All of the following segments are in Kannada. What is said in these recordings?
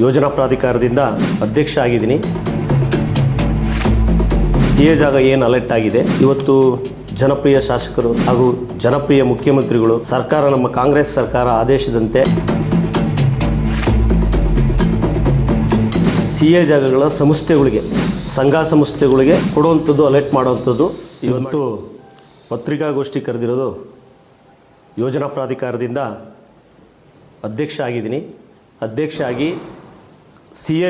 ಯೋಜನಾ ಪ್ರಾಧಿಕಾರದಿಂದ ಅಧ್ಯಕ್ಷ ಆಗಿದ್ದೀನಿ. ಟಿಎ ಜಾಗ ಏನು ಅಲರ್ಟ್ ಆಗಿದೆ, ಇವತ್ತು ಜನಪ್ರಿಯ ಶಾಸಕರು ಹಾಗೂ ಜನಪ್ರಿಯ ಮುಖ್ಯಮಂತ್ರಿಗಳು ಸರ್ಕಾರ, ನಮ್ಮ ಕಾಂಗ್ರೆಸ್ ಸರ್ಕಾರ ಆದೇಶದಂತೆ ಸಿಎ ಜಾಗಗಳ ಸಂಸ್ಥೆಗಳಿಗೆ, ಸಂಘ ಸಂಸ್ಥೆಗಳಿಗೆ ಕೊಡುವಂಥದ್ದು, ಅಲರ್ಟ್ ಮಾಡುವಂಥದ್ದು. ಇವತ್ತು ಪತ್ರಿಕಾಗೋಷ್ಠಿ ಕರೆದಿರೋದು ಯೋಜನಾ ಪ್ರಾಧಿಕಾರದಿಂದ ಅಧ್ಯಕ್ಷ ಆಗಿದ್ದೀನಿ. ಅಧ್ಯಕ್ಷ ಆಗಿ ಸಿಎ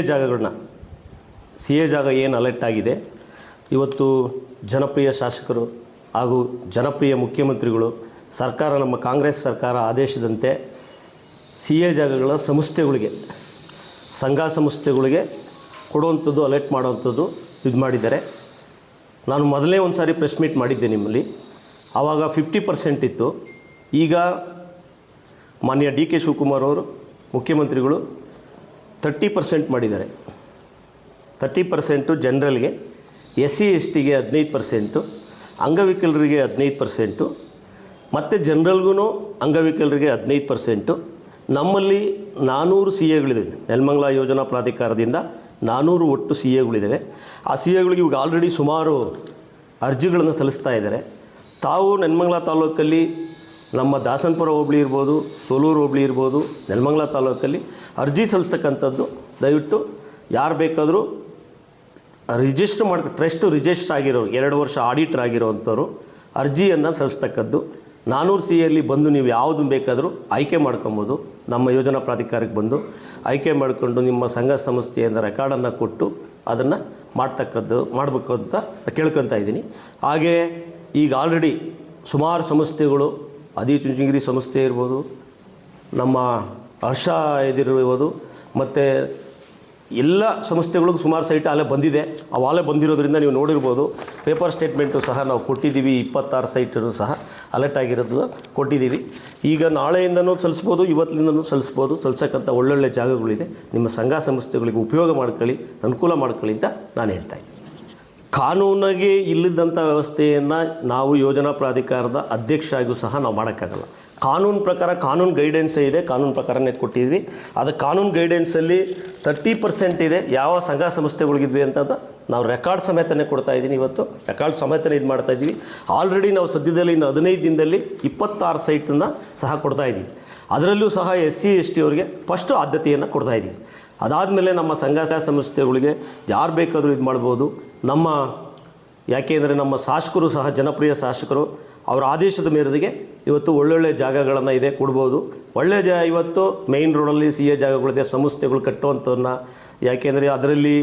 ಜಾಗ ಏನು ಅಲರ್ಟ್ ಆಗಿದೆ, ಇವತ್ತು ಜನಪ್ರಿಯ ಶಾಸಕರು ಹಾಗೂ ಜನಪ್ರಿಯ ಮುಖ್ಯಮಂತ್ರಿಗಳು ಸರ್ಕಾರ, ನಮ್ಮ ಕಾಂಗ್ರೆಸ್ ಸರ್ಕಾರ ಆದೇಶದಂತೆ ಸಿಎ ಜಾಗಗಳ ಸಂಸ್ಥೆಗಳಿಗೆ, ಸಂಘ ಸಂಸ್ಥೆಗಳಿಗೆ ಕೊಡುವಂಥದ್ದು, ಅಲರ್ಟ್ ಮಾಡುವಂಥದ್ದು ಇದು ಮಾಡಿದ್ದಾರೆ. ನಾನು ಮೊದಲೇ ಒಂದು ಸಾರಿ ಪ್ರೆಸ್ ಮೀಟ್ ಮಾಡಿದ್ದೆ ನಿಮ್ಮಲ್ಲಿ. ಆವಾಗ 50% ಇತ್ತು. ಈಗ ಮಾನ್ಯ ಡಿ ಕೆ ಶಿವಕುಮಾರ್ ಅವರು ಮುಖ್ಯಮಂತ್ರಿಗಳು 30% ಮಾಡಿದ್ದಾರೆ. 30% ಜನರಲ್ಗೆ, SC STಗೆ 15%, ಅಂಗವಿಕಲರಿಗೆ 15%, ಮತ್ತು ಜನರಲ್ಗೂ ಅಂಗವಿಕಲರಿಗೆ 15%. ನಮ್ಮಲ್ಲಿ 400 CAಗಳಿವೆ. ನೆಲಮಂಗಲ ಯೋಜನಾ ಪ್ರಾಧಿಕಾರದಿಂದ 400 ಒಟ್ಟು CAಗಳಿದ್ದಾವೆ. ಆ CAಗಳಿಗೆ ಇವಾಗ ಆಲ್ರೆಡಿ ಸುಮಾರು ಅರ್ಜಿಗಳನ್ನು ಸಲ್ಲಿಸ್ತಾ ಇದ್ದಾರೆ. ತಾವು ನೆಲಮಂಗಲ ತಾಲೂಕಲ್ಲಿ, ನಮ್ಮ ದಾಸನಪುರ ಹೋಬಳಿ ಇರ್ಬೋದು, ಸೋಲೂರು ಹೋಬಳಿ ಇರ್ಬೋದು, ನೆಲಮಂಗಲ ತಾಲೂಕಲ್ಲಿ ಅರ್ಜಿ ಸಲ್ಲಿಸ್ತಕ್ಕಂಥದ್ದು, ದಯವಿಟ್ಟು ಯಾರು ಬೇಕಾದರೂ ಟ್ರಸ್ಟ್ ರಿಜಿಸ್ಟರ್ ಆಗಿರೋರು, 2 ವರ್ಷ ಆಡಿಟರ್ ಆಗಿರೋವಂಥವ್ರು ಅರ್ಜಿಯನ್ನು ಸಲ್ಲಿಸ್ತಕ್ಕದ್ದು. 400 CAಯಲ್ಲಿ ಬಂದು ನೀವು ಯಾವುದು ಬೇಕಾದರೂ ಆಯ್ಕೆ ಮಾಡ್ಕೊಬೋದು. ನಮ್ಮ ಯೋಜನಾ ಪ್ರಾಧಿಕಾರಕ್ಕೆ ಬಂದು ಆಯ್ಕೆ ಮಾಡಿಕೊಂಡು ನಿಮ್ಮ ಸಂಘ ಸಂಸ್ಥೆಯಿಂದ ರೆಕಾರ್ಡನ್ನು ಕೊಟ್ಟು ಅದನ್ನು ಮಾಡಬೇಕು ಅಂತ ಕೇಳ್ಕೊತಾ ಇದ್ದೀನಿ. ಹಾಗೇ ಈಗ ಆಲ್ರೆಡಿ ಸುಮಾರು ಸಂಸ್ಥೆಗಳು, ಆದಿಚುಂಚನಗಿರಿ ಸಂಸ್ಥೆ ಇರ್ಬೋದು, ನಮ್ಮ ಹರ್ಷ ಇದಿರ್ಬೋದು, ಮತ್ತು ಎಲ್ಲ ಸಂಸ್ಥೆಗಳಿಗೂ ಸುಮಾರು ಸೈಟ್ ಅಲ್ಲೇ ಬಂದಿದೆ. ಅವಾಗಲೇ ಬಂದಿರೋದ್ರಿಂದ ನೀವು ನೋಡಿರ್ಬೋದು. ಪೇಪರ್ ಸ್ಟೇಟ್ಮೆಂಟು ಸಹ ನಾವು ಕೊಟ್ಟಿದ್ದೀವಿ. 26 ಸೈಟನ್ನು ಸಹ ಅಲರ್ಟ್ ಆಗಿರೋದು ಕೊಟ್ಟಿದ್ದೀವಿ. ಈಗ ನಾಳೆಯಿಂದನೂ ಸಲ್ಲಿಸ್ಬೋದು, ಇವತ್ತಿನಿಂದನೂ ಸಲ್ಲಿಸ್ಬೋದು. ಸಲ್ಲಿಸಕ್ಕಂಥ ಒಳ್ಳೊಳ್ಳೆ ಜಾಗಗಳಿದೆ. ನಿಮ್ಮ ಸಂಘ ಸಂಸ್ಥೆಗಳಿಗೆ ಉಪಯೋಗ ಮಾಡ್ಕೊಳ್ಳಿ, ಅನುಕೂಲ ಮಾಡ್ಕೊಳ್ಳಿ ಅಂತ ನಾನು ಹೇಳ್ತಾ ಇದ್ದೀನಿ. ಕಾನೂನಿಗೆ ಇಲ್ಲದಂಥ ವ್ಯವಸ್ಥೆಯನ್ನು ನಾವು ಯೋಜನಾ ಪ್ರಾಧಿಕಾರದ ಅಧ್ಯಕ್ಷ ಆಗಿಯೂ ಸಹ ನಾವು ಮಾಡೋಕ್ಕಾಗಲ್ಲ. ಕಾನೂನು ಪ್ರಕಾರ ಕಾನೂನು ಗೈಡೆನ್ಸೇ ಇದೆ, ಕಾನೂನು ಪ್ರಕಾರನೇ ಕೊಟ್ಟಿದ್ವಿ. ಅದು ಕಾನೂನು ಗೈಡೆನ್ಸಲ್ಲಿ 30% ಇದೆ. ಯಾವ ಸಂಘ ಸಂಸ್ಥೆಗಳಿದ್ವಿ ಅಂತಂದು ನಾವು ರೆಕಾರ್ಡ್ ಸಮೇತನೇ ಕೊಡ್ತಾಯಿದ್ದೀನಿ. ಇವತ್ತು ರೆಕಾರ್ಡ್ ಸಮೇತನೇ ಇದು ಮಾಡ್ತಾಯಿದ್ದೀವಿ. ಆಲ್ರೆಡಿ ನಾವು ಸದ್ಯದಲ್ಲಿ ಇನ್ನು 15 ದಿನದಲ್ಲಿ 26 ಸೈಟನ್ನು ಸಹ ಕೊಡ್ತಾಯಿದ್ದೀವಿ. ಅದರಲ್ಲೂ ಸಹ SC ST ಅವರಿಗೆ ಫಸ್ಟು ಆದ್ಯತೆಯನ್ನು ಕೊಡ್ತಾಯಿದ್ದೀವಿ. ಅದಾದಮೇಲೆ ನಮ್ಮ ಸಂಘ ಸಂಸ್ಥೆಗಳಿಗೆ ಯಾರು ಬೇಕಾದರೂ ಇದು ಮಾಡ್ಬೋದು. ಯಾಕೆಂದರೆ ನಮ್ಮ ಶಾಸಕರು ಸಹ, ಜನಪ್ರಿಯ ಶಾಸಕರು, ಅವರ ಆದೇಶದ ಮೇರೆಗೆ ಇವತ್ತು ಒಳ್ಳೊಳ್ಳೆ ಜಾಗಗಳನ್ನು ಇದೆ, ಕೊಡ್ಬೋದು. ಇವತ್ತು ಮೇಯ್ನ್ ರೋಡಲ್ಲಿ CA ಜಾಗಗಳಿದೆ, ಸಂಸ್ಥೆಗಳು ಕಟ್ಟುವಂಥವನ್ನ. ಯಾಕೆಂದರೆ ಅದರಲ್ಲಿ